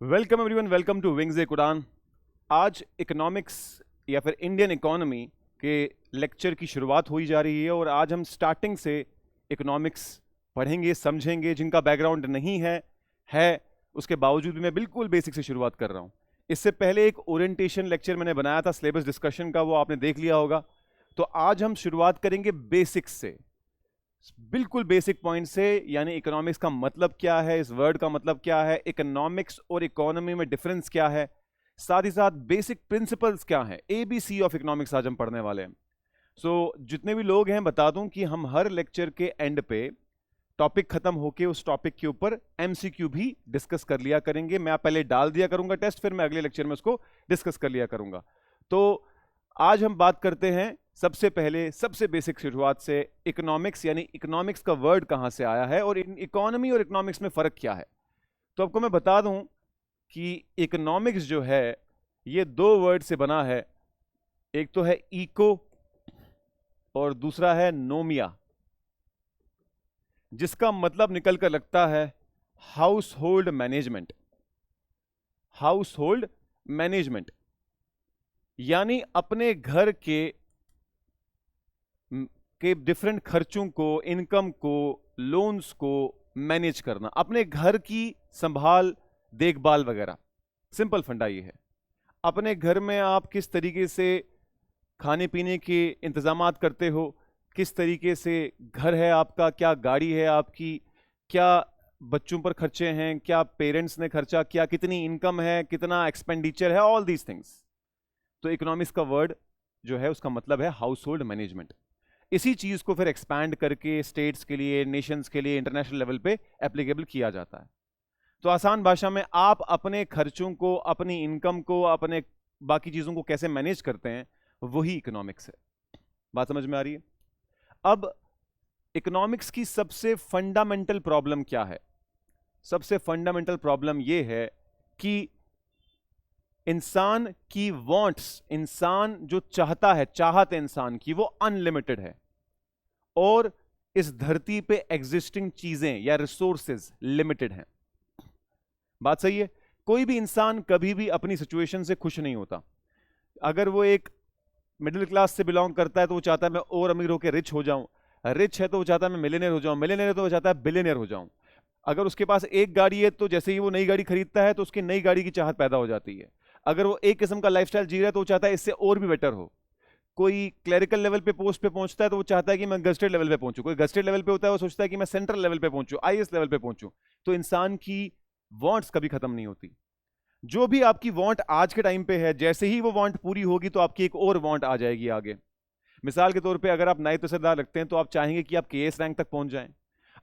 Welcome everyone, welcome to wings a कुरान। आज economics या फिर इंडियन इकोनॉमी के लेक्चर की शुरुआत हुई जा रही है और आज हम स्टार्टिंग से इकोनॉमिक्स पढ़ेंगे, समझेंगे। जिनका बैकग्राउंड नहीं है उसके बावजूद भी मैं बिल्कुल बेसिक से शुरुआत कर रहा हूँ। इससे पहले एक ओरिएंटेशन लेक्चर मैंने बनाया था सिलेबस डिस्कशन का, वो आपने देख लिया होगा। तो आज हम शुरुआत करेंगे बेसिक्स से, बिल्कुल बेसिक पॉइंट से, यानी इकोनॉमिक्स का मतलब क्या है, इस वर्ड का मतलब क्या है, इकोनॉमिक्स और इकोनॉमी में डिफरेंस क्या है, साथ ही साथ बेसिक प्रिंसिपल्स क्या है। एबीसी ऑफ इकोनॉमिक्स आज हम पढ़ने वाले हैं। जितने भी लोग हैं बता दूं कि हम हर लेक्चर के एंड पे टॉपिक खत्म होके उस टॉपिक के ऊपर एमसीक्यू भी डिस्कस कर लिया करेंगे। मैं पहले डाल दिया करूंगा टेस्ट, फिर मैं अगले लेक्चर में उसको डिस्कस कर लिया करूंगा। तो आज हम बात करते हैं सबसे पहले सबसे बेसिक शुरुआत से, इकोनॉमिक्स, यानी इकोनॉमिक्स का वर्ड कहां से आया है और इकोनॉमी और इकोनॉमिक्स में फर्क क्या है। तो आपको मैं बता दूं कि इकोनॉमिक्स जो है ये दो वर्ड से बना है। एक तो है इको और दूसरा है नोमिया, जिसका मतलब निकल कर लगता है house hold management. House hold management यानी अपने घर के डिफरेंट खर्चों को, इनकम को, लोन्स को मैनेज करना, अपने घर की संभाल, देखभाल वगैरह। सिंपल फंडा ये है। अपने घर में आप किस तरीके से खाने पीने के इंतजामात करते हो, किस तरीके से घर है आपका, क्या गाड़ी है आपकी, क्या बच्चों पर खर्चे हैं, क्या पेरेंट्स ने खर्चा किया, कितनी इनकम है, कितना एक्सपेंडिचर है, ऑल दीज थिंग्स। तो इकोनॉमिक्स का वर्ड जो है उसका मतलब है हाउस होल्ड मैनेजमेंट। इसी चीज को फिर एक्सपैंड करके स्टेट्स के लिए, नेशंस के लिए, इंटरनेशनल लेवल पे एप्लीकेबल किया जाता है। तो आसान भाषा में आप अपने खर्चों को, अपनी इनकम को, अपने बाकी चीजों को कैसे मैनेज करते हैं, वही इकोनॉमिक्स है। बात समझ में आ रही है? अब इकोनॉमिक्स की सबसे फंडामेंटल प्रॉब्लम क्या है? सबसे फंडामेंटल प्रॉब्लम यह है कि इंसान की वांट्स, इंसान जो चाहता है, चाहत इंसान की वो अनलिमिटेड है और इस धरती पे एग्जिस्टिंग चीजें या रिसोर्सेज लिमिटेड हैं। बात सही है? कोई भी इंसान कभी भी अपनी सिचुएशन से खुश नहीं होता। अगर वो एक मिडिल क्लास से बिलोंग करता है तो वो चाहता है मैं और अमीर होकर रिच हो जाऊं, रिच है तो वो चाहता है मैं मिलियनेयर हो जाऊं, मिलियनेयर है तो वो चाहता है बिलियनेयर हो जाऊं। अगर उसके पास एक गाड़ी है तो जैसे ही वो नई गाड़ी खरीदता है तो उसकी नई गाड़ी की चाहत पैदा हो जाती है। अगर वो एक किस्म का लाइफस्टाइल जी रहा है तो वो चाहता है इससे और भी बेटर हो। कोई क्लरिकल लेवल पे पोस्ट पे पहुंचता है तो वो चाहता है कि मैं गस्टेड लेवल पे पहुंचूं। कोई गस्टेड लेवल पे होता है वो सोचता है कि मैं सेंट्रल लेवल पे पहुंचूं, आईएएस लेवल पे पहुंचूं। तो इंसान की वांट्स कभी खत्म नहीं होती। जो भी आपकी वांट आज के टाइम पे है, जैसे ही वो वांट पूरी होगी तो आपकी एक और वांट आ जाएगी आगे। मिसाल के तौर पे अगर आप नायब तहसीलदार लगते हैं तो आप चाहेंगे कि आप केएस रैंक तक पहुंच जाएं।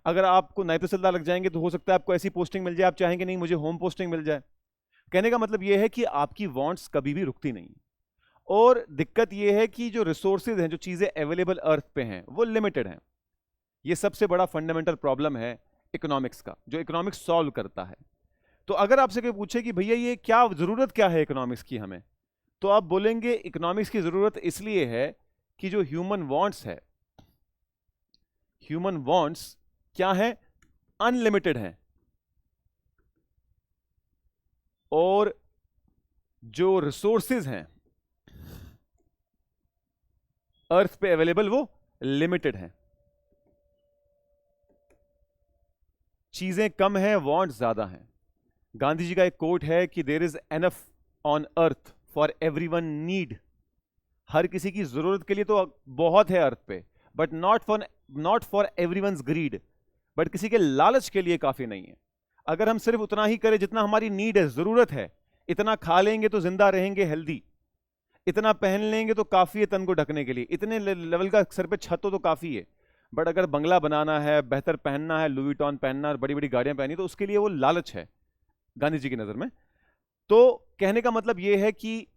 अगर आपको नायब तहसीलदार लग जाएंगे तो हो सकता है आपको ऐसी पोस्टिंग मिल जाए, आप चाहेंगे नहीं मुझे होम पोस्टिंग मिल जाए। कहने का मतलब यह है कि आपकी वांट्स कभी भी रुकती नहीं। और दिक्कत यह है कि जो रिसोर्सेज हैं, जो चीजें अवेलेबल अर्थ पे हैं, वो लिमिटेड हैं। यह सबसे बड़ा फंडामेंटल प्रॉब्लम है इकोनॉमिक्स का, जो इकोनॉमिक्स सॉल्व करता है। तो अगर आपसे कोई पूछे कि भैया ये क्या जरूरत क्या है इकोनॉमिक्स की हमें, तो आप बोलेंगे इकोनॉमिक्स की जरूरत इसलिए है कि जो ह्यूमन वांट्स है, ह्यूमन वांट्स क्या है? अनलिमिटेड है। और जो रिसोर्सेज हैं अर्थ पे अवेलेबल वो लिमिटेड हैं। चीजें कम हैं, वांट ज्यादा हैं। गांधी जी का एक कोट है कि there is enough on earth for everyone need. हर किसी की जरूरत के लिए तो बहुत है अर्थ पे, but not for everyone's greed. But किसी के लालच के लिए काफी नहीं है। अगर हम सिर्फ उतना ही करें जितना हमारी नीड है, जरूरत है, इतना खा लेंगे तो जिंदा रहेंगे हेल्दी, इतना पहन लेंगे तो काफी है तन को ढकने के लिए, इतने लेवल का सर पे छत हो तो काफी है। बट अगर बंगला बनाना है, बेहतर पहनना है, लुई विटॉन पहनना है, बड़ी बड़ी गाड़ियां पहनी, तो उसके लिए वो लालच है गांधी जी की नजर में। तो कहने का मतलब यह है कि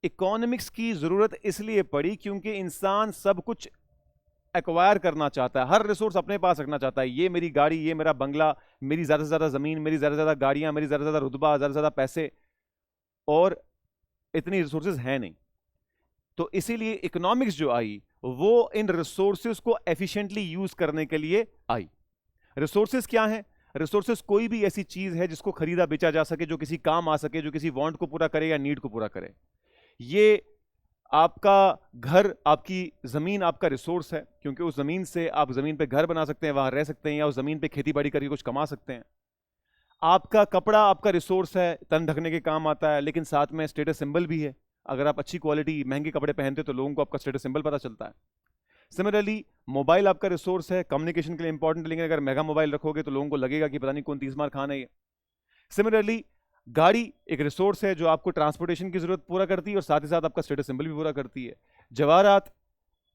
इकोनॉमिक्स की जरूरत इसलिए पड़ी क्योंकि इंसान सब कुछ एक्वायर करना चाहता है, हर रिसोर्स अपने पास रखना चाहता है। ये मेरी गाड़ी, ये मेरा बंगला, मेरी ज्यादा से ज्यादा जमीन, मेरी ज्यादा से ज्यादा गाड़ियां, मेरी ज्यादा से ज्यादा रुतबा, ज्यादा से ज्यादा पैसे, और इतनी रिसोर्सेज है नहीं। तो इसीलिए इकोनॉमिक्स जो आई वो इन रिसोर्सेज को एफिशिएंटली यूज करने के लिए आई। रिसोर्सेज क्या हैं? रिसोर्सेज कोई भी ऐसी चीज है जिसको खरीदा बेचा जा सके, जो किसी काम आ सके, जो किसी वांट को पूरा करे या नीड को पूरा करे। ये आपका घर, आपकी जमीन आपका रिसोर्स है, क्योंकि उस जमीन से आप जमीन पे घर बना सकते हैं, वहां रह सकते हैं, या उस जमीन पे खेती बाड़ी करके कुछ कमा सकते हैं। आपका कपड़ा आपका रिसोर्स है, तन ढकने के काम आता है, लेकिन साथ में स्टेटस सिंबल भी है। अगर आप अच्छी क्वालिटी महंगे कपड़े पहनते हो तो लोगों को आपका स्टेटस सिंबल पता चलता है। सिमिलरली मोबाइल आपका रिसोर्स है, कम्युनिकेशन के लिए इंपॉर्टेंट, लेकिन अगर महंगा मोबाइल रखोगे तो लोगों को लगेगा कि पता नहीं कौन 30 मार खान है ये। सिमिलरली गाड़ी एक रिसोर्स है जो आपको ट्रांसपोर्टेशन की जरूरत पूरा करती है और साथ ही साथ आपका स्टेटस सिंबल भी पूरा करती है। जवाहरात,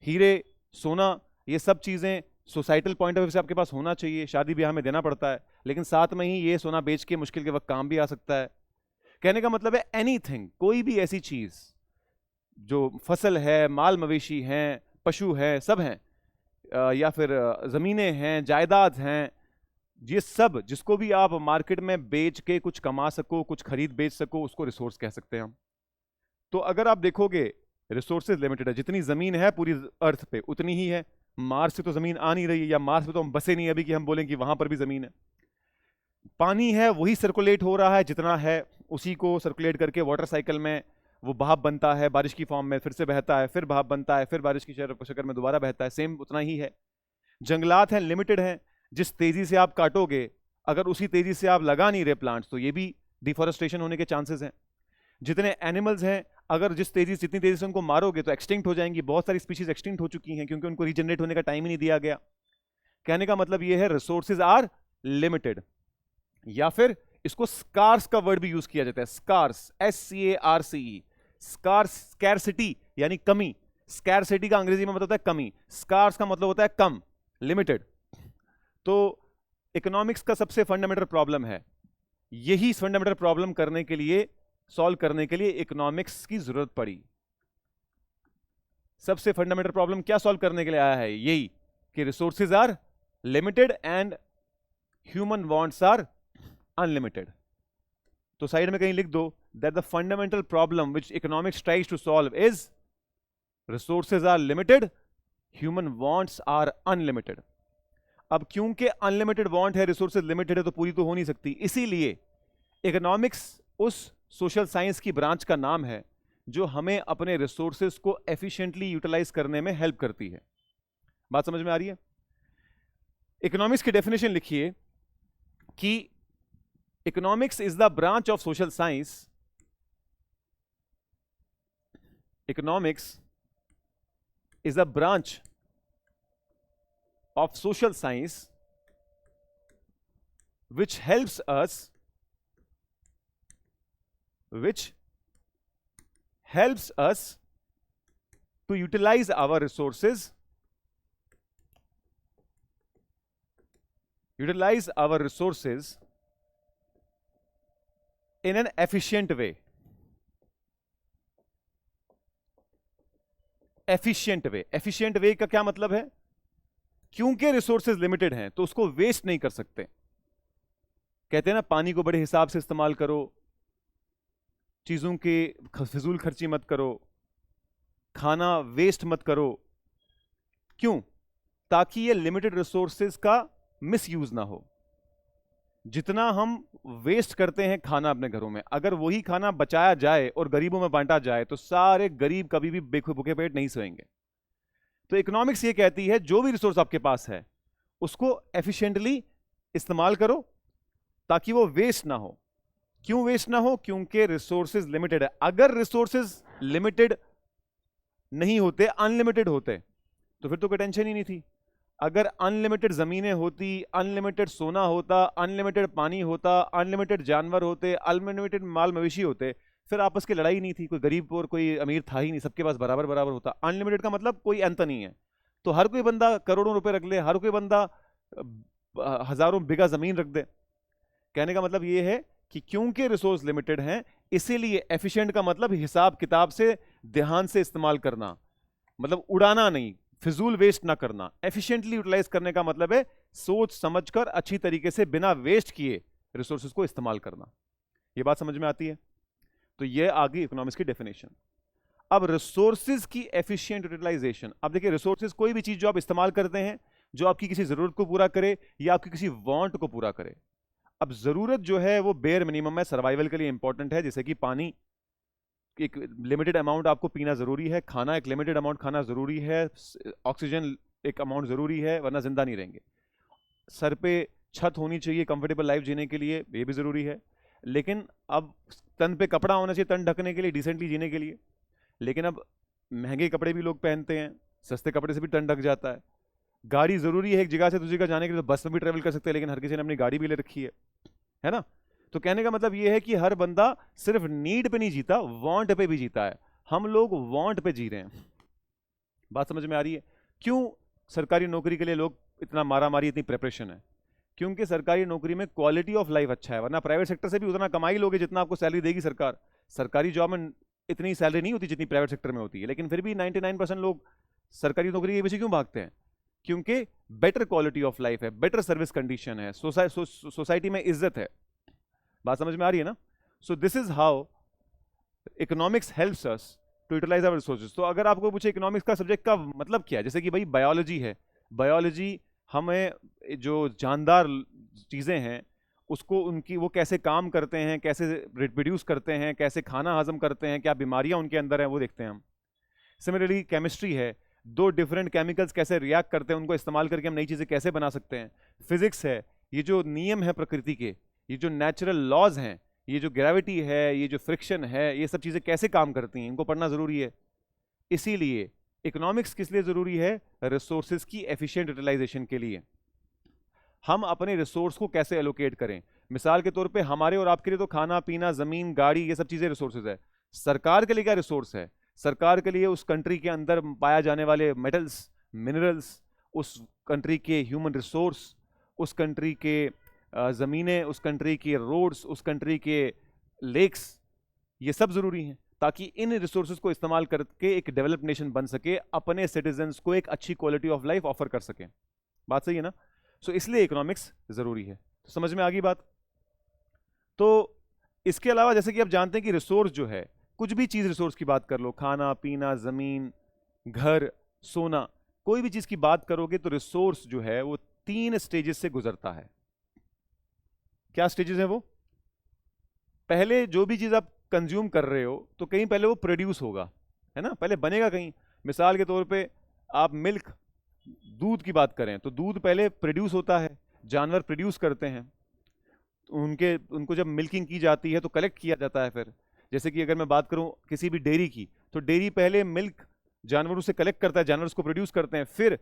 हीरे, सोना, ये सब चीजें सोसाइटल पॉइंट ऑफ व्यू से आपके पास होना चाहिए, शादी ब्याह में देना पड़ता है, लेकिन साथ में ही ये सोना बेच के मुश्किल के वक्त काम भी आ सकता है। कहने का मतलब है एनीथिंग, कोई भी ऐसी चीज जो फसल है, माल मवेशी हैं, पशु हैं, सब हैं, या फिर जमीनें हैं, जायदाद हैं, ये सब जिसको भी आप मार्केट में बेच के कुछ कमा सको, कुछ खरीद बेच सको, उसको रिसोर्स कह सकते हैं हम। तो अगर आप देखोगे रिसोर्सेज लिमिटेड है, जितनी जमीन है पूरी अर्थ पे उतनी ही है। मार्स से तो जमीन आ नहीं रही है, या मार्स पे तो हम बसे नहीं अभी कि हम बोलें कि वहां पर भी जमीन है। पानी है वही सर्कुलेट हो रहा है जितना है, उसी को सर्कुलेट करके वाटर साइकिल में वो भाप बनता है, बारिश की फॉर्म में फिर से बहता है, फिर भाप बनता है, फिर बारिश की शक्ल में दोबारा बहता है, सेम उतना ही है। जंगलात हैं, लिमिटेड हैं, जिस तेजी से आप काटोगे अगर उसी तेजी से आप लगा नहीं रहे प्लांट्स तो ये भी डिफॉरेस्टेशन होने के चांसेस हैं। जितने एनिमल्स हैं, अगर जितनी तेजी से उनको मारोगे तो एक्सटिंक्ट हो जाएंगी। बहुत सारी स्पीशीज एक्सटिंक्ट हो चुकी हैं क्योंकि उनको रीजनरेट होने का टाइम ही नहीं दिया गया। कहने का मतलब ये है रिसोर्सेज आर लिमिटेड, या फिर इसको स्कार्स का वर्ड भी यूज किया जाता है, स्कार्स, SCARCE, स्कार्स, स्कैरसिटी यानी कमी। स्कैरसिटी का अंग्रेजी में मतलब होता है कमी, स्कार्स का मतलब होता है कम, लिमिटेड। तो इकोनॉमिक्स का सबसे फंडामेंटल प्रॉब्लम है, यही फंडामेंटल प्रॉब्लम करने के लिए, सॉल्व करने के लिए इकोनॉमिक्स की जरूरत पड़ी। सबसे फंडामेंटल प्रॉब्लम क्या सॉल्व करने के लिए आया है, यही कि resources are limited and human wants are unlimited. तो साइड में कहीं लिख दो that the fundamental problem which economics tries to solve is resources are limited, human wants are unlimited. अब क्योंकि अनलिमिटेड वांट है, रिसोर्सेज लिमिटेड है, तो पूरी तो हो नहीं सकती, इसीलिए इकोनॉमिक्स उस सोशल साइंस की ब्रांच का नाम है जो हमें अपने रिसोर्सेज को एफिशिएंटली यूटिलाइज करने में हेल्प करती है। बात समझ में आ रही है? इकोनॉमिक्स की डेफिनेशन लिखिए कि economics is the branch of social science, economics is the branch of social science which helps us to utilize our resources in an efficient way. efficient way का क्या मतलब है? क्योंकि रिसोर्सेज लिमिटेड हैं तो उसको वेस्ट नहीं कर सकते। कहते हैं ना, पानी को बड़े हिसाब से इस्तेमाल करो, चीजों के फिजूल खर्ची मत करो, खाना वेस्ट मत करो। क्यों? ताकि ये लिमिटेड रिसोर्सेज का मिसयूज ना हो। जितना हम वेस्ट करते हैं खाना अपने घरों में, अगर वही खाना बचाया जाए और गरीबों में बांटा जाए तो सारे गरीब कभी भी भूखे पेट नहीं सोएंगे। तो इकोनॉमिक्स ये कहती है जो भी रिसोर्स आपके पास है उसको एफिशिएंटली इस्तेमाल करो ताकि वो वेस्ट ना हो। क्यों वेस्ट ना हो? क्योंकि रिसोर्सेज लिमिटेड है। अगर रिसोर्सेज लिमिटेड नहीं होते, अनलिमिटेड होते, तो फिर तो कोई टेंशन ही नहीं थी। अगर अनलिमिटेड जमीनें होती, अनलिमिटेड सोना होता, अनलिमिटेड पानी होता, अनलिमिटेड जानवर होते, अनलिमिटेड माल मवेशी होते, फिर आपस की लड़ाई नहीं थी, कोई गरीब और कोई अमीर था ही नहीं, सबके पास बराबर बराबर होता। अनलिमिटेड का मतलब कोई अंत नहीं है, तो हर कोई बंदा करोड़ों रुपए रख ले, हर कोई बंदा हजारों बीघा जमीन रख दे। कहने का मतलब ये है कि क्योंकि रिसोर्स लिमिटेड हैं इसीलिए एफिशिएंट का मतलब हिसाब किताब से, ध्यान से इस्तेमाल करना, मतलब उड़ाना नहीं, फिजूल वेस्ट ना करना। एफिशिएंटली यूटिलाइज करने का मतलब है सोच समझकर अच्छी तरीके से बिना वेस्ट किए रिसोर्सेज को इस्तेमाल करना। यह बात समझ में आती है? तो यह आ गई इकोनॉमिक्स की डेफिनेशन। अब रिसोर्सेज की एफिशिएंट यूटिलाइजेशन। अब देखिए, रिसोर्सेज कोई भी चीज जो आप इस्तेमाल करते हैं जो आपकी किसी जरूरत को पूरा करे या आपकी किसी वांट को पूरा करे। अब जरूरत जो है वो बेयर मिनिमम है, सर्वाइवल के लिए इंपॉर्टेंट है, जैसे कि पानी एक लिमिटेड अमाउंट आपको पीना जरूरी है, खाना एक लिमिटेड अमाउंट खाना जरूरी है, ऑक्सीजन एक अमाउंट जरूरी है, वरना जिंदा नहीं रहेंगे। सर पे छत होनी चाहिए कंफर्टेबल लाइफ जीने के लिए, ये भी जरूरी है। लेकिन अब तन पे कपड़ा होना चाहिए तन ढकने के लिए, डिसेंटली जीने के लिए। लेकिन अब महंगे कपड़े भी लोग पहनते हैं, सस्ते कपड़े से भी तन ढक जाता है। गाड़ी जरूरी है एक जगह से दूसरी जगह जाने के लिए, तो बस में भी ट्रेवल कर सकते हैं, लेकिन हर किसी ने अपनी गाड़ी भी ले रखी है ना। तो कहने का मतलब ये है कि हर बंदा सिर्फ नीड पे नहीं जीता, वांट पे भी जीता है। हम लोग वांट पे जी रहे हैं। बात समझ में आ रही है? क्यों सरकारी नौकरी के लिए लोग इतना मारा मारी, इतनी प्रिपरेशन है? क्योंकि सरकारी नौकरी में क्वालिटी ऑफ लाइफ अच्छा है, वरना प्राइवेट सेक्टर से भी उतना कमाई लोगे जितना आपको सैलरी देगी सरकार। सरकारी जॉब में इतनी सैलरी नहीं होती जितनी प्राइवेट सेक्टर में होती है, लेकिन फिर भी 99% लोग सरकारी नौकरी के पीछे क्यों भागते हैं? क्योंकि बेटर क्वालिटी ऑफ लाइफ है, बेटर सर्विस कंडीशन है, सोसाइटी में इज्जत है। बात समझ में आ रही है ना? So this is how economics helps us to utilise our resources. तो अगर आपको पूछे इकोनॉमिक्स का सब्जेक्ट का मतलब क्या है, जैसे कि भाई बायोलॉजी है, बायोलॉजी हमें जो जानदार चीज़ें हैं उसको उनकी वो कैसे काम करते हैं, कैसे रिप्रोड्यूस करते हैं, कैसे खाना हजम करते हैं, क्या बीमारियां उनके अंदर हैं, वो देखते हैं हम। सिमिलरली केमिस्ट्री है, दो डिफरेंट केमिकल्स कैसे रिएक्ट करते हैं, उनको इस्तेमाल करके हम नई चीज़ें कैसे बना सकते हैं। फिजिक्स है, ये जो नियम है प्रकृति के, ये जो नेचुरल लॉज हैं, ये जो ग्रेविटी है, ये जो फ्रिक्शन है, ये सब चीज़ें कैसे काम करती हैं, इनको पढ़ना ज़रूरी है। इसीलिए इकोनॉमिक्स किस लिए ज़रूरी है? रिसोर्सेज की एफिशिएंट यूटिलाइजेशन के लिए। हम अपने रिसोर्स को कैसे एलोकेट करें। मिसाल के तौर पे हमारे और आपके लिए तो खाना पीना ज़मीन गाड़ी ये सब चीज़ें रिसोर्सेज है। सरकार के लिए क्या रिसोर्स है? सरकार के लिए उस कंट्री के अंदर पाया जाने वाले मेटल्स, मिनरल्स, उस कंट्री के ह्यूमन रिसोर्स, उस कंट्री के ज़मीनें, उस कंट्री के रोड्स, उस कंट्री के लेक्स, ये सब ज़रूरी हैं ताकि इन रिसोर्सेज को इस्तेमाल करके एक डेवलप्ड नेशन बन सके, अपने सिटीजन्स को एक अच्छी क्वालिटी ऑफ लाइफ ऑफर कर सके। बात सही है ना? सो इसलिए इकोनॉमिक्स ज़रूरी है। तो समझ में आ गई बात? तो इसके अलावा जैसे कि आप जानते हैं कि रिसोर्स जो है, कुछ भी चीज़ रिसोर्स की बात कर लो, खाना पीना ज़मीन घर सोना, कोई भी चीज़ की बात करोगे तो रिसोर्स जो है वो 3 स्टेजेस से गुजरता है। क्या स्टेजेस हैं वो? पहले जो भी चीज़ आप कंज्यूम कर रहे हो तो कहीं पहले वो प्रोड्यूस होगा, है ना, पहले बनेगा कहीं। मिसाल के तौर पे आप मिल्क, दूध की बात करें तो दूध पहले प्रोड्यूस होता है, जानवर प्रोड्यूस करते हैं, उनको जब मिल्किंग की जाती है तो कलेक्ट किया जाता है। फिर जैसे कि अगर मैं बात करूं किसी भी डेयरी की, तो डेयरी पहले मिल्क जानवरों से कलेक्ट करता है, जानवर उसको प्रोड्यूस करते हैं, फिर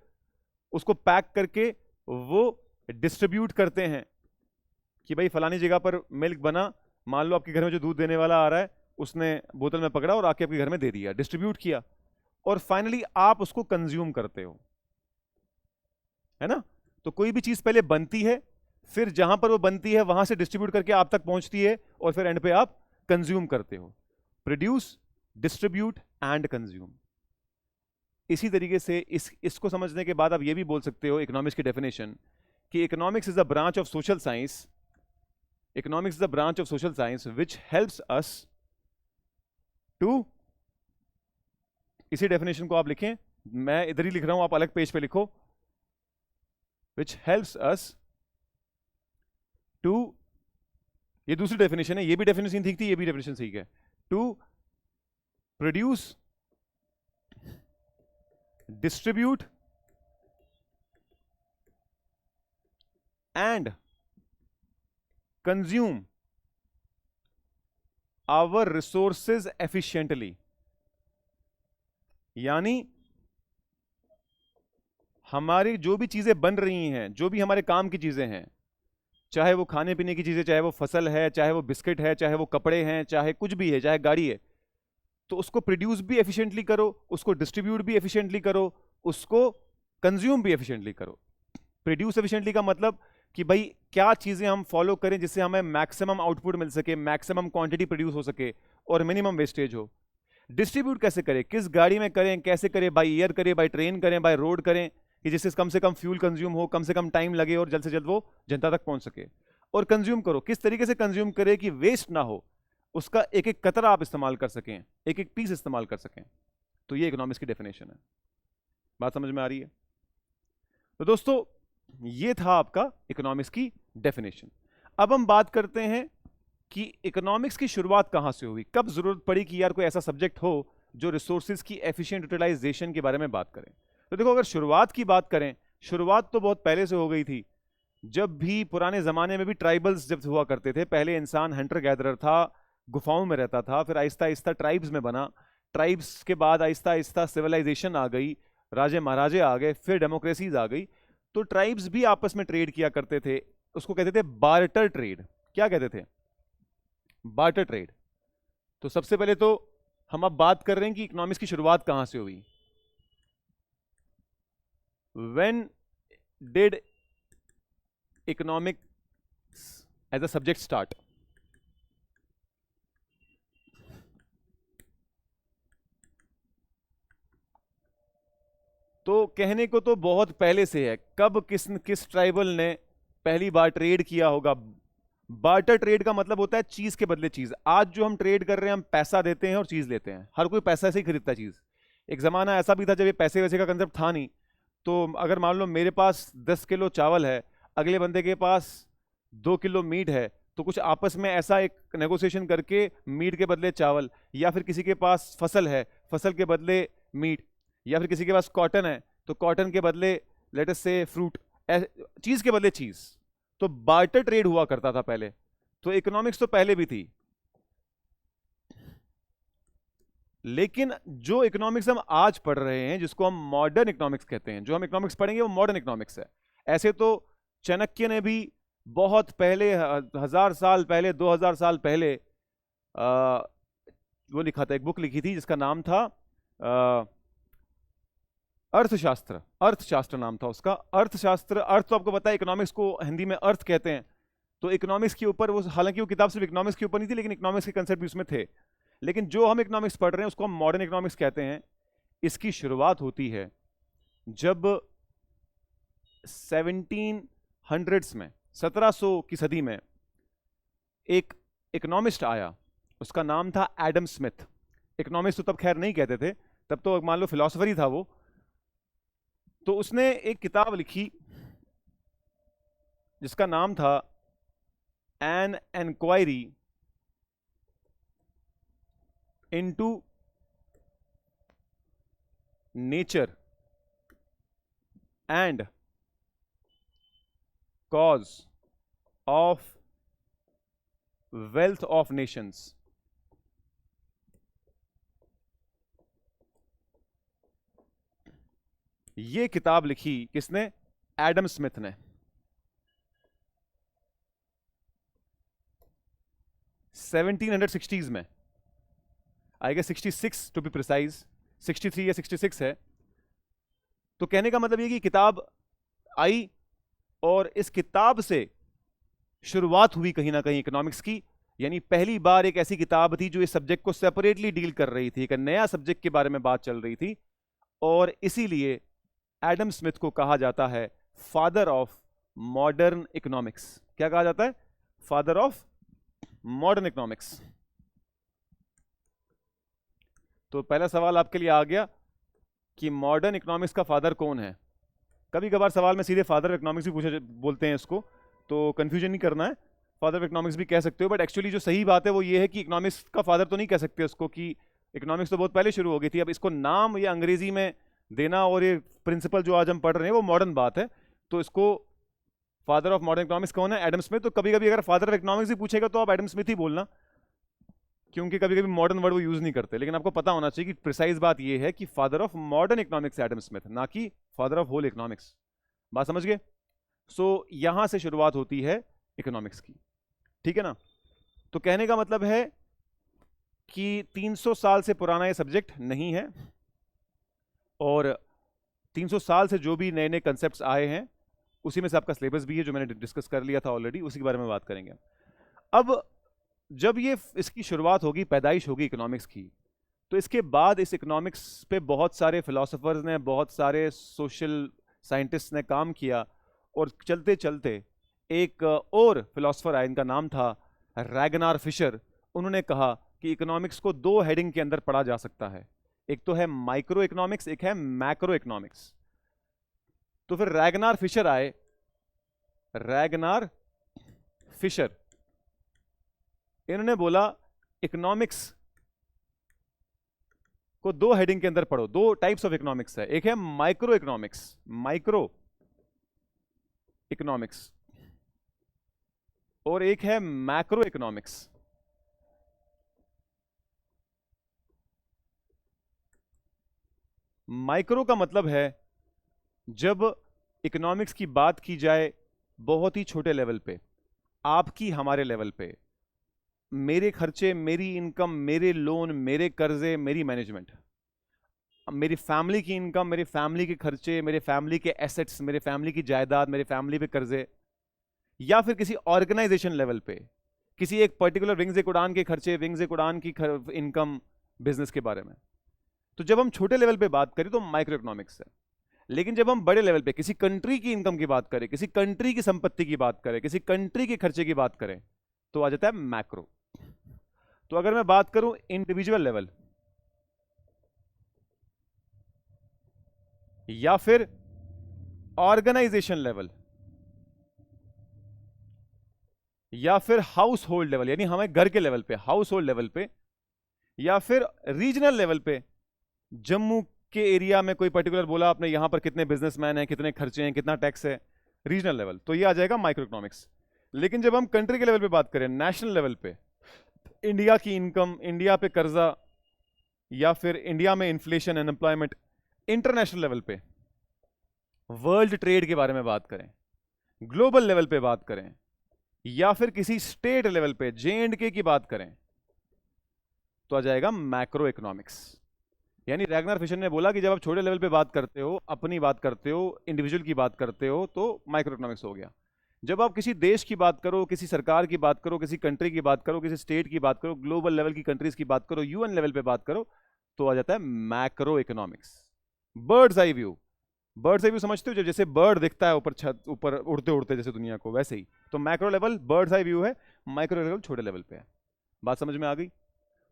उसको पैक करके वो डिस्ट्रीब्यूट करते हैं कि भाई फलानी जगह पर मिल्क बना, मान लो आपके घर में जो दूध देने वाला आ रहा है उसने बोतल में पकड़ा और आके आपके घर में दे दिया, डिस्ट्रीब्यूट किया, और फाइनली आप उसको कंज्यूम करते हो, है ना। तो कोई भी चीज पहले बनती है, फिर जहां पर वो बनती है वहां से डिस्ट्रीब्यूट करके आप तक पहुंचती है, और फिर एंड पे आप कंज्यूम करते हो। Produce, distribute and consume. इसी तरीके से इसको समझने के बाद आप ये भी बोल सकते हो इकोनॉमिक्स की डेफिनेशन कि economics is a branch of social science, economics is a branch of social science which helps us to, इसी डेफिनेशन को आप लिखें, मैं इधर ही लिख रहा हूं, आप अलग पेज पे लिखो, विच हेल्प्स अस टू, ये दूसरी डेफिनेशन है, ये भी डेफिनेशन ठीक थी, ये भी डेफिनेशन ठीक है, to produce, distribute and consume our resources efficiently. यानी हमारी जो भी चीजें बन रही हैं, जो भी हमारे काम की चीजें हैं, चाहे वो खाने पीने की चीजें, चाहे वो फसल है, चाहे वो बिस्किट है, चाहे वो कपड़े हैं, चाहे कुछ भी है, चाहे गाड़ी है, तो उसको प्रोड्यूस भी एफिशिएंटली करो, उसको डिस्ट्रीब्यूट भी एफिशिएंटली करो, उसको कंज्यूम भी एफिशिएंटली करो। प्रोड्यूस एफिशिएंटली का मतलब कि भाई क्या चीजें हम फॉलो करें जिससे हमें मैक्सिमम आउटपुट मिल सके, मैक्सिमम क्वांटिटी प्रोड्यूस हो सके और मिनिमम वेस्टेज हो। डिस्ट्रीब्यूट कैसे करें, किस गाड़ी में करें, कैसे करें, बाय एयर करें, बाय ट्रेन करें, बाय रोड करें, कि जिससे कम से कम फ्यूल कंज्यूम हो, कम से कम टाइम लगे और जल्द से जल्द वो जनता तक पहुंच सके। और कंज्यूम करो, किस तरीके से कंज्यूम करें कि वेस्ट ना हो, उसका एक एक कतरा आप इस्तेमाल कर सकें, एक एक पीस इस्तेमाल कर सकें। तो ये इकोनॉमिक्स की डेफिनेशन है। बात समझ में आ रही है? तो दोस्तों ये था आपका इकोनॉमिक्स की डेफिनेशन। अब हम बात करते हैं कि इकोनॉमिक्स की शुरुआत कहां से हुई, कब जरूरत पड़ी कि यार कोई ऐसा सब्जेक्ट हो जो रिसोर्सेज की एफिशिएंट यूटिलाइजेशन के बारे में बात करें। तो देखो, अगर शुरुआत की बात करें, शुरुआत तो बहुत पहले से हो गई थी। जब भी पुराने जमाने में भी ट्राइबल्स जब हुआ करते थे, पहले इंसान हंटर गैदरर था, गुफाओं में रहता था, फिर आहिस्ता आहिस्ता ट्राइब्स में बना, ट्राइब्स के बाद आहिस्ता आहिस्ता सिविलाइजेशन आ गई, राजे महाराजे आ गए, फिर डेमोक्रेसीज आ गई। तो ट्राइब्स भी आपस में ट्रेड किया करते थे, उसको कहते थे बार्टर ट्रेड। क्या कहते थे? Barter trade. तो सबसे पहले तो हम अब बात कर रहे हैं कि इकोनॉमिक्स की शुरुआत कहां से हुई। When did economics as a subject start? तो कहने को तो बहुत पहले से है। कब किस ट्राइबल ने पहली बार ट्रेड किया होगा? बार्टर ट्रेड का मतलब होता है चीज के बदले चीज। आज जो हम ट्रेड कर रहे हैं, हम पैसा देते हैं और चीज लेते हैं, हर कोई पैसा से ही खरीदता है चीज। एक जमाना ऐसा भी था जब ये पैसे वैसे का कंसेप्ट था नहीं। तो अगर मान लो मेरे पास 10 किलो चावल है, अगले बंदे के पास 2 किलो मीट है, तो कुछ आपस में ऐसा एक नेगोशिएशन करके मीट के बदले चावल, या फिर किसी के पास फसल है, फसल के बदले मीट, या फिर किसी के पास कॉटन है तो कॉटन के बदले लेट अस से फ्रूट, चीज के बदले चीज। तो बार्टर ट्रेड हुआ करता था पहले। तो इकोनॉमिक्स तो पहले भी थी, लेकिन जो इकोनॉमिक्स हम आज पढ़ रहे हैं, जिसको हम मॉडर्न इकोनॉमिक्स कहते हैं, जो हम इकोनॉमिक्स पढ़ेंगे वो मॉडर्न इकोनॉमिक्स है। ऐसे तो चाणक्य ने भी बहुत पहले, 1000 साल पहले, 2000 साल पहले, वो लिखा था, एक बुक लिखी थी जिसका नाम था अर्थशास्त्र। अर्थशास्त्र नाम था उसका, अर्थशास्त्र। अर्थ तो आपको पता है, इकोनॉमिक्स को हिंदी में अर्थ कहते हैं। तो इकोनॉमिक्स के ऊपर वो, हालांकि वो किताब सिर्फ इकोनॉमिक्स के ऊपर नहीं थी, लेकिन इकोनॉमिक्स के कंसेप्ट भी उसमें थे। लेकिन जो हम इकोनॉमिक्स पढ़ रहे हैं उसको हम मॉडर्न इकोनॉमिक्स कहते हैं। इसकी शुरुआत होती है जब 1700s में, 1700 की सदी में एक इकोनॉमिस्ट आया, उसका नाम था एडम स्मिथ। इकोनॉमिस्ट तो तब खैर नहीं कहते थे, तब तो मान लो फिलोसफर ही था वो। तो उसने एक किताब लिखी जिसका नाम था an enquiry into nature and cause of wealth of nations. ये किताब लिखी किसने? एडम स्मिथ ने। 1760s में, I guess 66 to be precise, 63 या 66 है। तो कहने का मतलब ये कि किताब आई और इस किताब से शुरुआत हुई कहीं ना कहीं इकोनॉमिक्स की। यानी पहली बार एक ऐसी किताब थी जो इस सब्जेक्ट को सेपरेटली डील कर रही थी, एक नया सब्जेक्ट के बारे में बात चल रही थी। और इसीलिए एडम स्मिथ को कहा जाता है फादर ऑफ मॉडर्न इकोनॉमिक्स। क्या कहा जाता है? Father of modern economics. तो पहला सवाल आपके लिए आ गया कि मॉडर्न इकोनॉमिक्स का फादर कौन है। कभी कभार सवाल में सीधे फादर ऑफ इकोनॉमिक्स भी पूछे बोलते हैं इसको, तो कंफ्यूजन नहीं करना है, फादर ऑफ इकोनॉमिक्स भी कह सकते हो। बट एक्चुअली जो सही बात है वो ये है कि इकोनॉमिक्स का फादर तो नहीं कह सकते उसको, कि इकोनॉमिक्स तो बहुत पहले शुरू हो गई थी। अब इसको नाम या अंग्रेजी में देना और ये प्रिंसिपल जो आज हम पढ़ रहे हैं वो मॉडर्न बात है। तो इसको फादर ऑफ मॉडर्न इकोनॉमिक्स कौन है? Adam Smith. तो कभी कभी अगर फादर ऑफ इकोनॉमिक्स भी पूछेगा तो आप एडम स्मिथ ही बोलना, क्योंकि कभी कभी मॉडर्न वर्ड वो यूज नहीं करते। लेकिन आपको पता होना चाहिए कि प्रिसाइज बात ये है कि father of modern economics Adam Smith, ना कि फादर ऑफ होल इकोनॉमिक्स। बात समझ गए? सो यहां से शुरुआत होती है इकोनॉमिक्स की, ठीक है ना। तो कहने का मतलब है कि 300 साल से पुराना ये सब्जेक्ट नहीं है, और 300 साल से जो भी नए नए कंसेप्ट्स आए हैं उसी में से आपका सिलेबस भी है, जो मैंने डिस्कस कर लिया था ऑलरेडी, उसी के बारे में बात करेंगे। अब जब ये इसकी शुरुआत होगी, पैदाइश होगी इकोनॉमिक्स की, तो इसके बाद इस इकोनॉमिक्स पे बहुत सारे फिलोसोफर्स ने, बहुत सारे सोशल साइंटिस्ट ने काम किया। और चलते चलते एक और फिलोसोफर आया, इनका नाम था रैगनार फिशर। उन्होंने कहा कि इकोनॉमिक्स को दो हेडिंग के अंदर पढ़ा जा सकता है, एक तो है माइक्रो इकोनॉमिक्स, एक है मैक्रो इकोनॉमिक्स। तो फिर रैगनार फिशर आए, रैगनार फिशर, इन्होंने बोला इकोनॉमिक्स को दो हेडिंग के अंदर पढ़ो। दो टाइप्स ऑफ इकोनॉमिक्स है, एक है माइक्रो इकोनॉमिक्स, माइक्रो इकोनॉमिक्स, और एक है मैक्रो इकोनॉमिक्स। माइक्रो का मतलब है जब इकोनॉमिक्स की बात की जाए बहुत ही छोटे लेवल पे, आपकी हमारे लेवल पे, मेरे खर्चे, मेरी इनकम, मेरे लोन, मेरे कर्जे, मेरी मैनेजमेंट, मेरी फैमिली की इनकम, मेरी फैमिली के खर्चे, मेरे फैमिली के एसेट्स, मेरे फैमिली की जायदाद, मेरे फैमिली पे कर्जे, या फिर किसी ऑर्गेनाइजेशन लेवल पे किसी एक पर्टिकुलर विंग्स एक उड़ान के खर्चे, विंग्स एक उड़ान की इनकम, बिजनेस के बारे में। तो जब हम छोटे लेवल पे बात करें तो माइक्रो इकोनॉमिक्स है, लेकिन जब हम बड़े लेवल पे किसी कंट्री की इनकम की बात करें, किसी कंट्री की संपत्ति की बात करें, किसी कंट्री के खर्चे की बात करें, तो आ जाता है मैक्रो। तो अगर मैं बात करूं इंडिविजुअल लेवल या फिर ऑर्गेनाइजेशन लेवल या फिर हाउस होल्ड लेवल, यानी हमें घर के लेवल पे, हाउस होल्ड लेवल पे, या फिर रीजनल लेवल पे, जम्मू के एरिया में कोई पर्टिकुलर बोला आपने यहां पर कितने बिजनेसमैन हैं, कितने खर्चे हैं, कितना टैक्स है, रीजनल लेवल, तो ये आ जाएगा माइक्रो इकोनॉमिक्स। लेकिन जब हम कंट्री के लेवल पे बात करें, नेशनल लेवल पे, इंडिया की इनकम, इंडिया पे कर्जा, या फिर इंडिया में इन्फ्लेशन, अनएम्प्लॉयमेंट, इंटरनेशनल लेवल पे, वर्ल्ड ट्रेड के बारे में बात करें, ग्लोबल लेवल पे बात करें, या फिर किसी स्टेट लेवल पे J&K की बात करें, तो आ जाएगा मैक्रो इकोनॉमिक्स। यानी रैगनार फिशर ने बोला कि जब आप छोटे लेवल पे बात करते हो, अपनी बात करते हो, इंडिविजुअल की बात करते हो, तो माइक्रो इकोनॉमिक्स हो गया। जब आप किसी देश की बात करो, किसी सरकार की बात करो, किसी कंट्री की बात करो, किसी स्टेट की बात करो, ग्लोबल लेवल की कंट्रीज की बात करो, UN लेवल पे बात करो, तो आ जाता है macro economics. Birds eye view, birds eye view समझते हो, जब जैसे बर्ड दिखता है ऊपर छत, ऊपर उड़ते उड़ते जैसे दुनिया को, वैसे ही तो macro level birds eye view है, माइक्रो लेवल छोटे लेवल पे है। बात समझ में आ गई?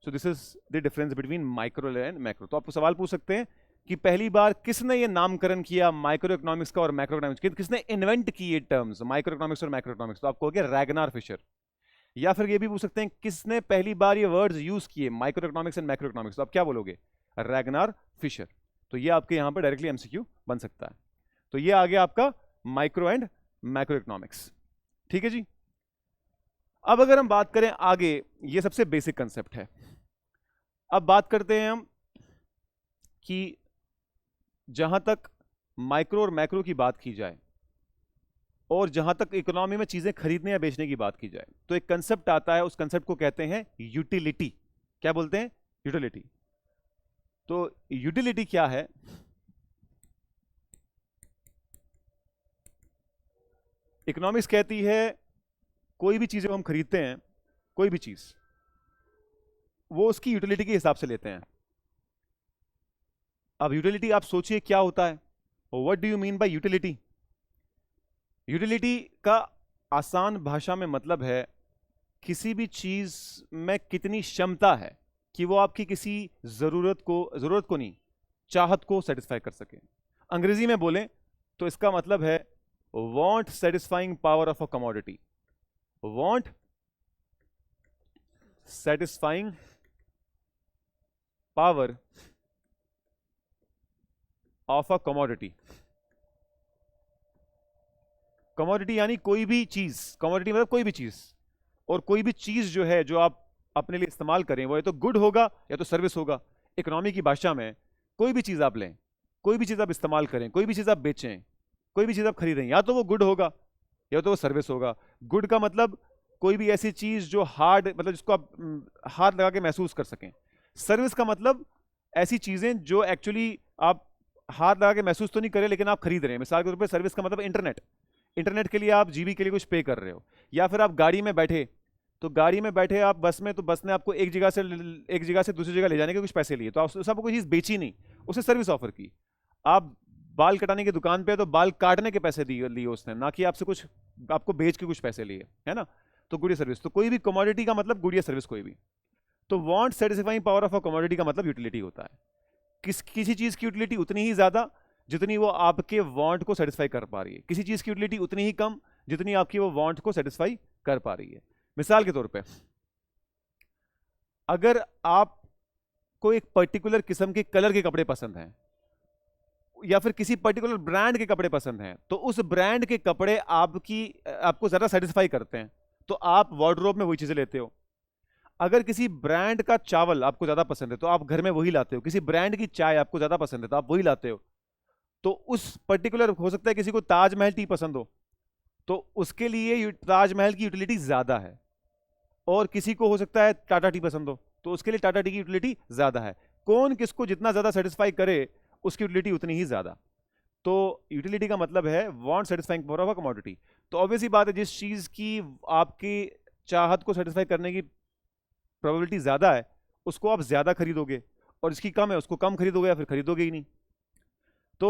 सो this is the difference between micro and macro. तो आप सवाल पूछ सकते हैं कि पहली बार किसने ये नामकरण किया माइक्रो इकोनॉमिक्स का और मैक्रो इकोनॉमिक्स, किसने इन्वेंट की ये टर्म्स माइक्रो इकोनॉमिक्स और मैक्रो इकोनॉमिक्स? तो आपको हो गया रैगनार फिशर। या फिर ये भी पूछ सकते हैं किसने पहली बार ये वर्ड्स यूज किए micro economics and macro economics? तो आप क्या बोलोगे? Ragnar Frisch. तो ये आपके यहां पर डायरेक्टली एमसीक्यू बन सकता है। तो ये आ गया आपका माइक्रो एंड मैक्रो इकोनॉमिक्स। ठीक है जी। अब अगर हम बात करें आगे, ये सबसे बेसिक कंसेप्ट है। अब बात करते हैं हम कि जहां तक माइक्रो और मैक्रो की बात की जाए और जहां तक इकोनॉमी में चीजें खरीदने या बेचने की बात की जाए, तो एक कंसेप्ट आता है, उस कंसेप्ट को कहते हैं यूटिलिटी। क्या बोलते हैं? यूटिलिटी। तो यूटिलिटी क्या है? इकोनॉमिक्स कहती है कोई भी चीज हम खरीदते हैं, कोई भी चीज, वो उसकी यूटिलिटी के हिसाब से लेते हैं। अब यूटिलिटी आप सोचिए क्या होता है? What do you mean by utility? Utility का आसान भाषा में मतलब है किसी भी चीज में कितनी क्षमता है कि वो आपकी किसी जरूरत को नहीं, चाहत को सेटिस्फाई कर सके। अंग्रेजी में बोलें तो इसका मतलब है want satisfying power of a commodity. Want satisfying power of a commodity. Commodity यानी कोई भी चीज, कमोडिटी मतलब कोई भी चीज, और कोई भी चीज जो है जो आप अपने लिए इस्तेमाल करें वो या तो गुड होगा या तो सर्विस होगा। इकोनॉमी की भाषा में कोई भी चीज आप लें, कोई भी चीज आप इस्तेमाल करें, कोई भी चीज आप बेचें, कोई भी चीज आप खरीदें, या तो वो गुड होगा या तो वो सर्विस होगा। गुड का मतलब कोई भी ऐसी चीज जो हार्ड, मतलब जिसको आप हाथ लगा के महसूस कर सकें। सर्विस का मतलब ऐसी चीजें जो एक्चुअली आप हाथ लगा के महसूस तो नहीं करें लेकिन आप खरीद रहे हैं। मिसाल के तौर पर सर्विस का मतलब इंटरनेट, इंटरनेट के लिए आप जीबी के लिए कुछ पे कर रहे हो। या फिर आप गाड़ी में बैठे, तो गाड़ी में बैठे आप बस में, तो बस ने आपको एक जगह से दूसरी जगह ले जाने के कुछ पैसे लिए, तो आप उसको कोई चीज़ बेची नहीं, उसे सर्विस ऑफर की। आप बाल कटाने की दुकान पे तो बाल काटने के पैसे लिए उसने, ना कि आपसे कुछ आपको बेच के कुछ पैसे लिए, है ना? तो गुड या सर्विस। तो कोई भी कमोडिटी का मतलब गुड या सर्विस कोई भी। तो want satisfying power of a commodity का मतलब यूटिलिटी होता है। किसी चीज की यूटिलिटी उतनी ही ज्यादा जितनी वो आपके वांट को सेटिस्फाई कर पा रही है। किसी चीज की यूटिलिटी उतनी ही कम जितनी आपकी वो वांट को सेटिस्फाई कर पा रही है। मिसाल के तौर पे, अगर आपको एक पर्टिकुलर किस्म के कलर के कपड़े पसंद हैं या फिर किसी पर्टिकुलर ब्रांड के कपड़े पसंद हैं, तो उस ब्रांड के कपड़े आपको ज्यादा सेटिस्फाई करते हैं, तो आप वार्डरोब में वही चीजें लेते हो। अगर किसी ब्रांड का चावल आपको ज्यादा पसंद है तो आप घर में वही लाते हो। किसी ब्रांड की चाय आपको ज्यादा पसंद है तो आप वही लाते हो। तो उस पर्टिकुलर, हो सकता है किसी को ताजमहल टी पसंद हो, तो उसके लिए ताजमहल की यूटिलिटी ज्यादा है, और किसी को हो सकता है टाटा टी पसंद हो, तो उसके लिए टाटा टी की यूटिलिटी ज्यादा है। कौन किसको जितना ज्यादा सेटिस्फाई करे उसकी यूटिलिटी उतनी ही ज्यादा। तो यूटिलिटी का मतलब है want satisfying power of a commodity. तो ऑब्वियसली बात है, जिस चीज की आपकी चाहत को सेटिस्फाई करने की प्रोबेबिलिटी ज्यादा है उसको आप ज्यादा खरीदोगे, और जिसकी कम है उसको कम खरीदोगे या फिर खरीदोगे ही नहीं। तो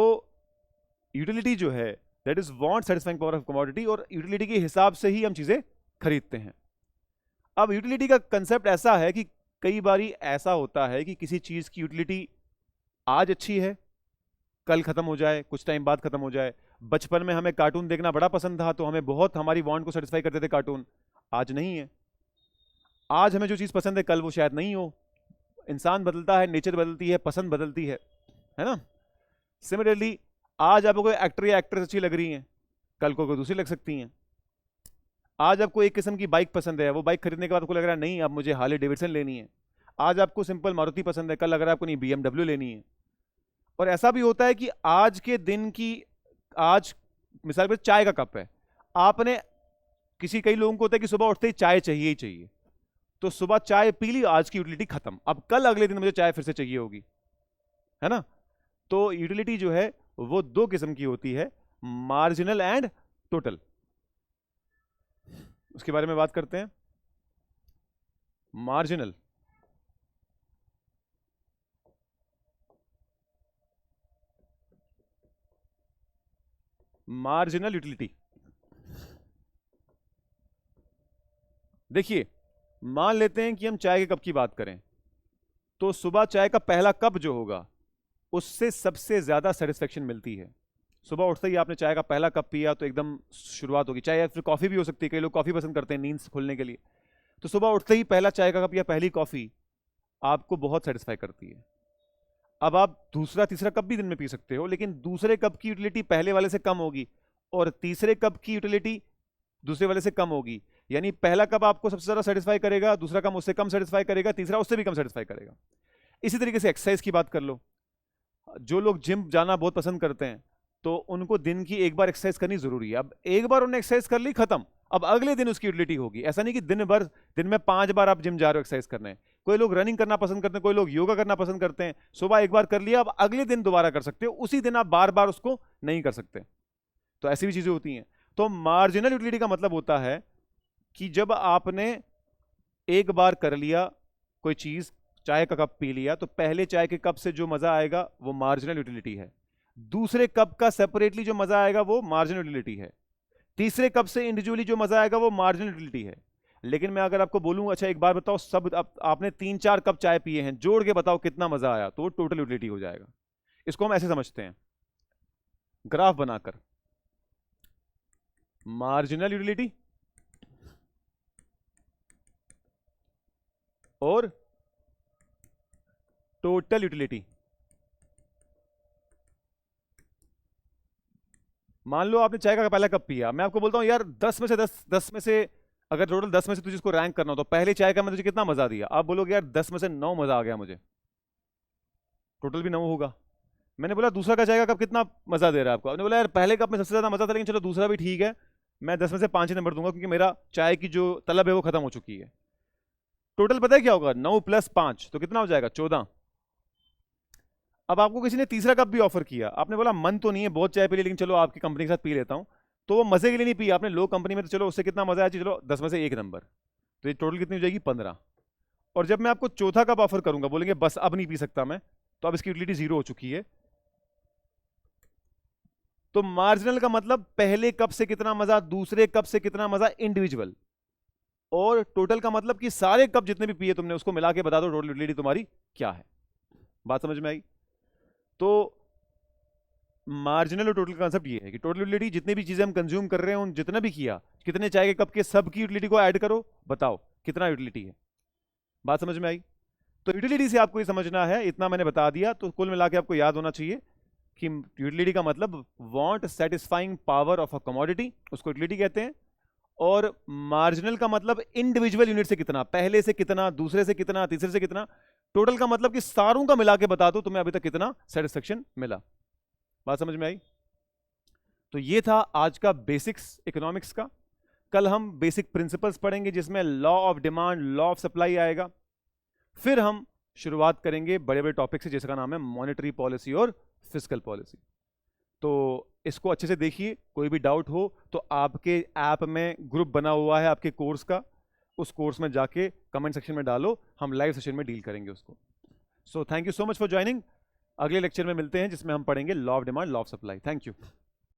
यूटिलिटी जो है that is want satisfying power of commodity, और यूटिलिटी के हिसाब से ही हम चीजें खरीदते हैं। अब यूटिलिटी का कंसेप्ट ऐसा है कि कई बारी ऐसा होता है कि किसी चीज की यूटिलिटी आज अच्छी है, कल खत्म हो जाए, कुछ टाइम बाद खत्म हो जाए। बचपन में हमें कार्टून देखना बड़ा पसंद था तो हमें बहुत हमारी वांट को सेटिस्फाई करते थे कार्टून, आज नहीं है। आज हमें जो चीज पसंद है कल वो शायद नहीं हो। इंसान बदलता है, नेचर बदलती है, पसंद बदलती है ना। सिमिलरली आज आपको कोई एक्टर या एक्ट्रेस अच्छी लग रही है, कल को कोई दूसरी लग सकती हैं। आज आपको एक किस्म की बाइक पसंद है, वो बाइक खरीदने के बाद आपको लग रहा है नहीं अब मुझे हार्ले डेविडसन लेनी है। आज आपको सिंपल मारुति पसंद है, कल लग रहा है आपको नहीं BMW लेनी है। और ऐसा भी होता है कि आज के दिन की, आज मिसाल पर चाय का कप है, आपने कई लोगों को होता है कि सुबह उठते ही चाय चाहिए ही चाहिए, तो सुबह चाय पी ली, आज की यूटिलिटी खत्म, अब कल अगले दिन मुझे चाय फिर से चाहिए होगी, है ना। तो यूटिलिटी जो है वो दो किस्म की होती है, मार्जिनल एंड टोटल। उसके बारे में बात करते हैं। Marginal, marginal utility. देखिए, मान लेते हैं कि हम चाय के कप की बात करें, तो सुबह चाय का पहला कप जो होगा उससे सबसे ज्यादा सेटिस्फेक्शन मिलती है। सुबह उठते ही आपने चाय का पहला कप पिया तो एकदम शुरुआत होगी। चाय या फिर कॉफी भी हो सकती है, कई लोग कॉफी पसंद करते हैं नींद से खुलने के लिए। तो सुबह उठते ही पहला चाय का कप या पहली कॉफी आपको बहुत सेटिस्फाई करती है। अब आप दूसरा तीसरा कप भी दिन में पी सकते हो, लेकिन दूसरे कप की यूटिलिटी पहले वाले से कम होगी, और तीसरे कप की यूटिलिटी दूसरे वाले से कम होगी। यानी पहला कप आपको सबसे ज्यादा सेटिस्फाई करेगा, दूसरा कप उससे कम सेटिस्फाई करेगा, तीसरा उससे भी कम सेटिस्फाई करेगा। इसी तरीके से एक्सरसाइज की बात कर लो। जो लोग जिम जाना बहुत पसंद करते हैं तो उनको दिन की एक बार एक्सरसाइज करनी जरूरी है। अब एक बार उन्होंने एक्सरसाइज कर ली, खत्म, अब अगले दिन उसकी यूटिलिटी होगी। ऐसा नहीं कि दिन में 5 बार आप जिम जा रहे हो एक्सरसाइज करने। कोई लोग रनिंग करना पसंद करते हैं, कोई लोग योगा करना पसंद करते हैं। सुबह एक बार कर लिया, अब अगले दिन दोबारा कर सकते हो, उसी दिन आप बार बार उसको नहीं कर सकते। तो ऐसी भी चीजें होती हैं। तो मार्जिनल यूटिलिटी का मतलब होता है कि जब आपने एक बार कर लिया कोई चीज, चाय का कप पी लिया, तो पहले चाय के कप से जो मजा आएगा वो मार्जिनल यूटिलिटी है। दूसरे कप का सेपरेटली जो मजा आएगा वो मार्जिनल यूटिलिटी है। तीसरे कप से इंडिविजुअली जो मजा आएगा वो मार्जिनल यूटिलिटी है। लेकिन मैं अगर आपको बोलूं अच्छा एक बार बताओ, सब आपने 3-4 कप चाय पिए हैं, जोड़ के बताओ कितना मजा आया, तो वो टोटल यूटिलिटी हो जाएगा। इसको हम ऐसे समझते हैं ग्राफ बनाकर, मार्जिनल यूटिलिटी और टोटल यूटिलिटी। मान लो आपने चाय का पहला कप पिया, मैं आपको बोलता हूं यार 10 में से अगर टोटल 10 में से तुझे इसको रैंक करना हो तो पहले चाय का मैं तुझे कितना मजा दिया। आप बोलोगे यार 10 में से 9 मजा आ गया मुझे, टोटल भी 9 होगा। मैंने बोला दूसरा का चाय का कप कितना मजा दे रहा है आपको, आपने बोला यार पहले कप में सबसे ज्यादा मजा था, लेकिन चलो दूसरा भी ठीक है, मैं 10 में से 5 ही नंबर दूंगा क्योंकि मेरा चाय की जो तलब है वो खत्म हो चुकी है। टोटल पता है क्या होगा, 9 + 5 तो कितना हो जाएगा, 14। अब आपको किसी ने तीसरा कप भी ऑफर किया, आपने बोला मन तो नहीं है, बहुत चाय पी ली, लेकिन चलो आपकी कंपनी के साथ पी लेता हूं, तो वो मजे के लिए नहीं पी आपने, लो कंपनी में, तो चलो उससे कितना मजा आया, चलो 10 में से 1 नंबर, तो ये टोटल कितनी हो जाएगी, 15। और जब मैं आपको चौथा कप ऑफर करूंगा, बोलेंगे बस अब नहीं पी सकता मैं, तो अब इसकी यूटिलिटी 0 हो चुकी है। तो मार्जिनल का मतलब पहले कप से कितना मजा, दूसरे कप से कितना मजा इंडिविजुअल, और टोटल का मतलब कि सारे कप जितने भी पिए तुमने उसको मिला के बता दो टोटल यूटिलिटी तुम्हारी क्या है। बात समझ में आई। तो मार्जिनल और टोटल कॉन्सेप्ट ये है कि टोटल यूटिलिटी जितनी भी चीजें हम कंज्यूम कर रहे हैं उन जितना भी किया, कितने चाय के कप के सब की यूटिलिटी को ऐड करो, बताओ कितना यूटिलिटी है। बात समझ में आई? तो यूटिलिटी से आपको ये समझना है, इतना मैंने बता दिया। तो कुल मिला के आपको याद होना चाहिए कि यूटिलिटी का मतलब want satisfying power of a commodity, उसको यूटिलिटी कहते हैं। और मार्जिनल का मतलब इंडिविजुअल यूनिट से कितना, पहले से कितना, दूसरे से कितना, तीसरे से कितना। टोटल का मतलब कि सारों का मिला के बता दो तुम्हें अभी तक कितना सेटिस्फेक्शन मिला। बात समझ में आई? तो ये था आज का बेसिक्स इकोनॉमिक्स का। कल हम बेसिक प्रिंसिपल्स पढ़ेंगे जिसमें law of demand, law of supply आएगा। फिर हम शुरुआत करेंगे बड़े बड़े टॉपिक से जिसका नाम है मॉनेटरी पॉलिसी और फिस्कल पॉलिसी। तो इसको अच्छे से देखिए, कोई भी डाउट हो तो आपके ऐप में ग्रुप बना हुआ है आपके कोर्स का, उस कोर्स में जाके कमेंट सेक्शन में डालो, हम लाइव सेशन में डील करेंगे उसको। So thank you so much for joining. अगले लेक्चर में मिलते हैं जिसमें हम पढ़ेंगे law of demand, law of supply. Thank you.